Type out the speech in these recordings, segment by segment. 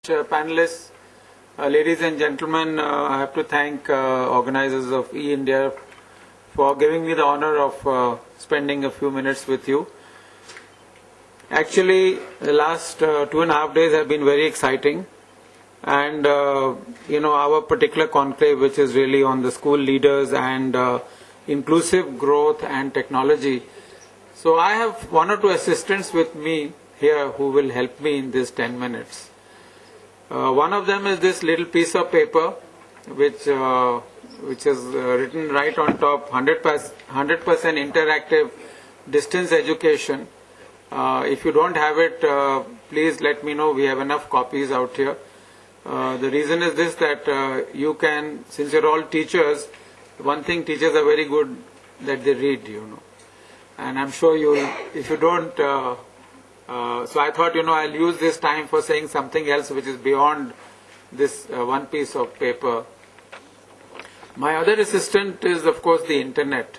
panelists, ladies and gentlemen, I have to thank organizers of eINDIA for giving me the honor of spending a few minutes with you. Actually, the last 2.5 days have been very exciting, and our particular conclave, which is really on the school leaders and inclusive growth and technology. So I have one or two assistants with me here who will help me in this 10 minutes. One of them is this little piece of paper which is written right on top, 100% interactive distance education. If you don't have it, please let me know. We have enough copies out here. The reason is this, that you can, since you're all teachers, one thing teachers are very good that they read, and I'm sure if you don't, so I thought, I'll use this time for saying something else which is beyond this one piece of paper. My other assistant is, of course, the internet.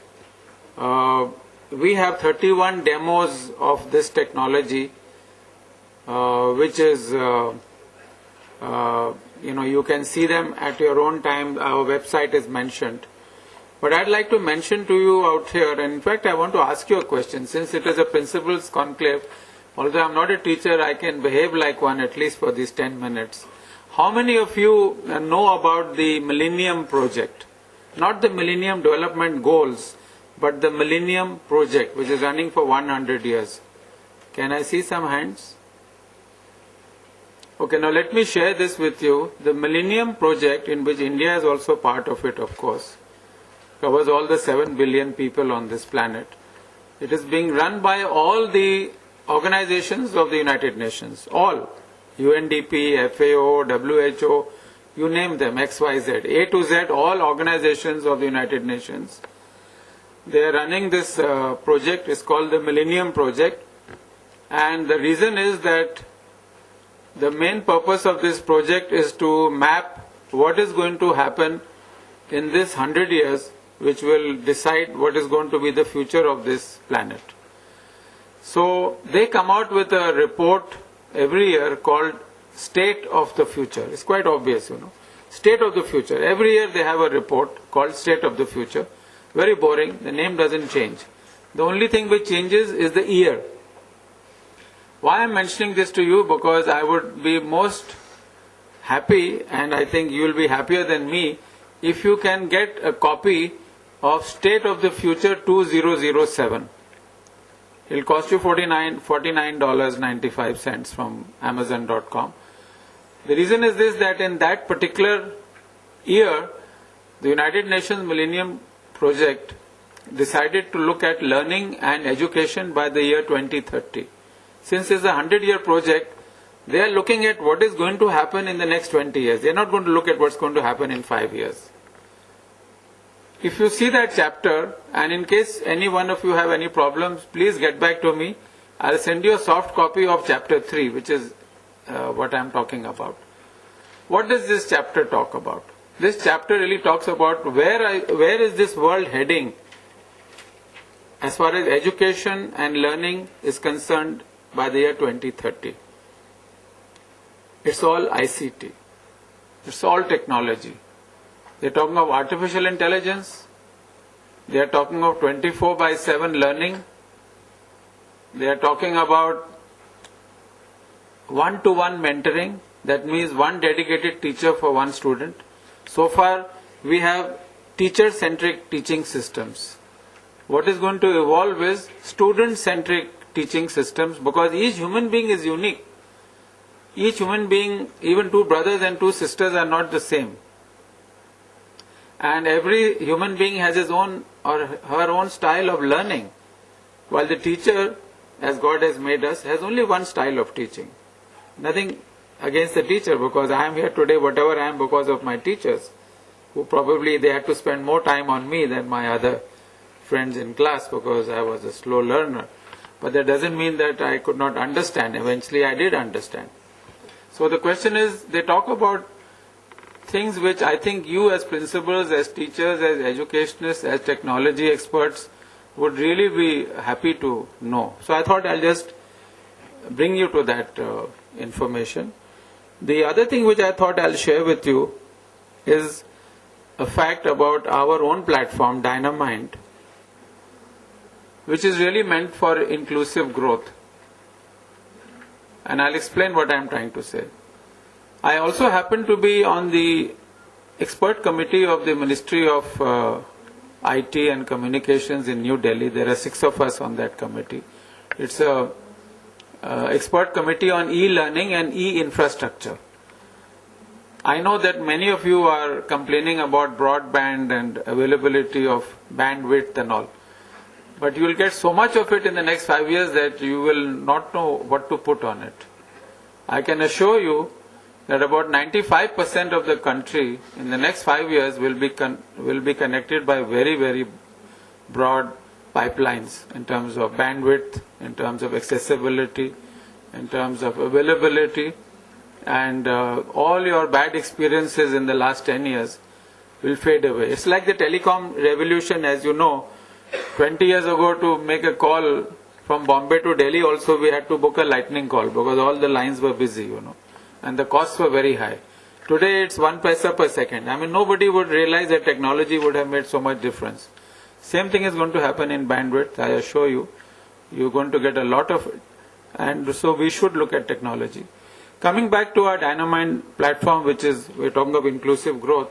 We have 31 demos of this technology, which is, you can see them at your own time. Our website is mentioned. But I'd like to mention to you out here, and in fact I want to ask you a question. Since it is a principal's conclave, although I'm not a teacher, I can behave like one at least for these 10 minutes. How many of you know about the Millennium Project? Not the Millennium Development Goals, but the Millennium Project, which is running for 100 years. Can I see some hands? Okay, now let me share this with you. The Millennium Project, in which India is also part of it, of course, covers all the 7 billion people on this planet. It is being run by all the organizations of the United Nations, all. UNDP, FAO, WHO, you name them, XYZ, A to Z, all organizations of the United Nations. They are running this project. It's called the Millennium Project. And the reason is that the main purpose of this project is to map what is going to happen in this 100 years, which will decide what is going to be the future of this planet. So they come out with a report every year called State of the Future. It's quite obvious, State of the Future. Every year they have a report called State of the Future. Very boring. The name doesn't change. The only thing which changes is the year. Why I'm mentioning this to you? Because I would be most happy, and I think you will be happier than me, if you can get a copy of State of the Future 2007. It will cost you $49.95 from Amazon.com. The reason is this, that in that particular year, the United Nations Millennium Project decided to look at learning and education by the year 2030. Since it's a 100-year project, they are looking at what is going to happen in the next 20 years. They are not going to look at what's going to happen in 5 years. If you see that chapter, and in case any one of you have any problems, please get back to me. I'll send you a soft copy of chapter 3, which is what I'm talking about. What does this chapter talk about? This chapter really talks about where is this world heading as far as education and learning is concerned by the year 2030. It's all ICT. It's all technology. They're talking of artificial intelligence. They are talking of 24/7 learning. They are talking about one-to-one mentoring. That means one dedicated teacher for one student. So far, we have teacher-centric teaching systems. What is going to evolve is student-centric teaching systems, because each human being is unique. Each human being, even two brothers and two sisters, are not the same. And every human being has his own or her own style of learning, while the teacher, as God has made us, has only one style of teaching. Nothing against the teacher, because I am here today, whatever I am, because of my teachers, who probably they had to spend more time on me than my other friends in class, because I was a slow learner. But that doesn't mean that I could not understand. Eventually I did understand. So the question is, they talk about things which I think you as principals, as teachers, as educationists, as technology experts would really be happy to know. So I thought I'll just bring you to that information. The other thing which I thought I'll share with you is a fact about our own platform, Dynamind, which is really meant for inclusive growth. And I'll explain what I'm trying to say. I also happen to be on the expert committee of the Ministry of IT and Communications in New Delhi. There are 6 of us on that committee. It's a expert committee on e-learning and e-infrastructure. I know that many of you are complaining about broadband and availability of bandwidth and all. But you will get so much of it in the next 5 years that you will not know what to put on it. I can assure you that about 95% of the country in the next 5 years will be connected by very, very broad pipelines in terms of bandwidth, in terms of accessibility, in terms of availability, and all your bad experiences in the last 10 years will fade away. It's like the telecom revolution, as you know. 20 years ago, to make a call from Bombay to Delhi also we had to book a lightning call because all the lines were busy, and the costs were very high. Today it's 1 paisa per second. I mean, nobody would realize that technology would have made so much difference. Same thing is going to happen in bandwidth, I assure you. You're going to get a lot of it. And so we should look at technology. Coming back to our Dynamind platform, which is, we're talking of inclusive growth,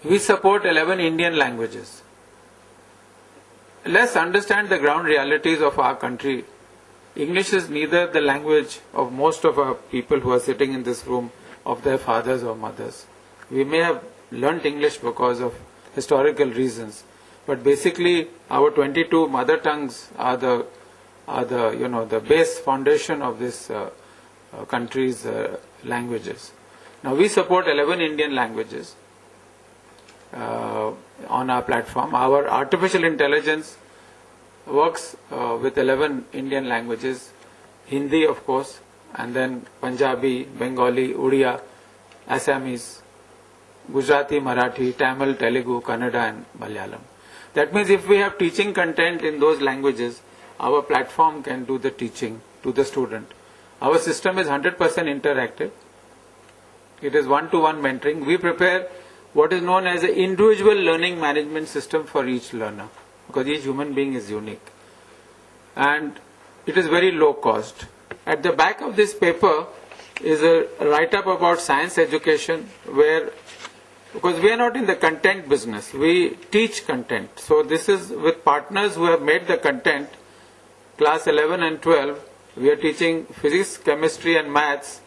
we support 11 Indian languages. Let's understand the ground realities of our country. English is neither the language of most of our people who are sitting in this room of their fathers or mothers. We may have learnt English because of historical reasons, but basically our 22 mother tongues are the base foundation of this country's languages. Now we support 11 Indian languages on our platform. Our artificial intelligence works with 11 Indian languages, Hindi of course, and then Punjabi, Bengali, Odia, Assamese, Gujarati, Marathi, Tamil, Telugu, Kannada and Malayalam. That means if we have teaching content in those languages, our platform can do the teaching to the student. Our system is 100% interactive. It is one-to-one mentoring. We prepare what is known as an individual learning management system for each learner, because each human being is unique. And it is very low cost. At the back of this paper is a write-up about science education, where, because we are not in the content business, we teach content. So this is with partners who have made the content. Class 11 and 12, we are teaching physics, chemistry and maths,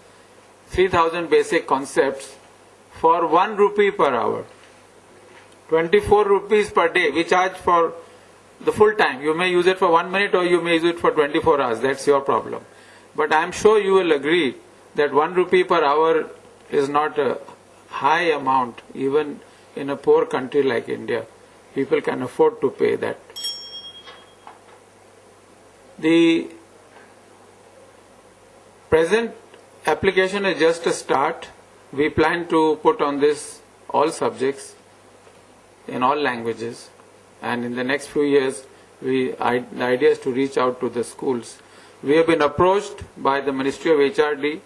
3000 basic concepts for 1 rupee per hour. 24 rupees per day. We charge for the full time. You may use it for 1 minute or you may use it for 24 hours. That's your problem. But I'm sure you will agree that 1 rupee per hour is not a high amount, even in a poor country like India. People can afford to pay that. The present application is just a start. We plan to put on this all subjects in all languages, and in the next few years the idea is to reach out to the schools. We have been approached by the Ministry of HRD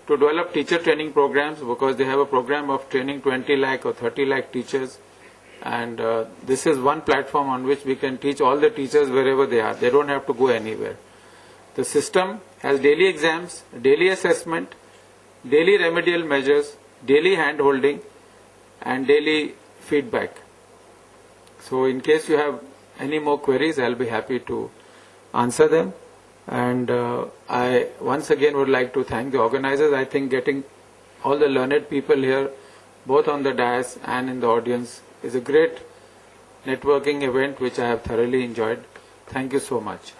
to develop teacher training programs, because they have a program of training 20 lakh or 30 lakh teachers, and this is one platform on which we can teach all the teachers wherever they are. They don't have to go anywhere. The system has daily exams, daily assessment, daily remedial measures, daily hand-holding and daily feedback. So in case you have any more queries, I'll be happy to answer them. And I once again would like to thank the organizers. I think getting all the learned people here, both on the dais and in the audience, is a great networking event which I have thoroughly enjoyed. Thank you so much.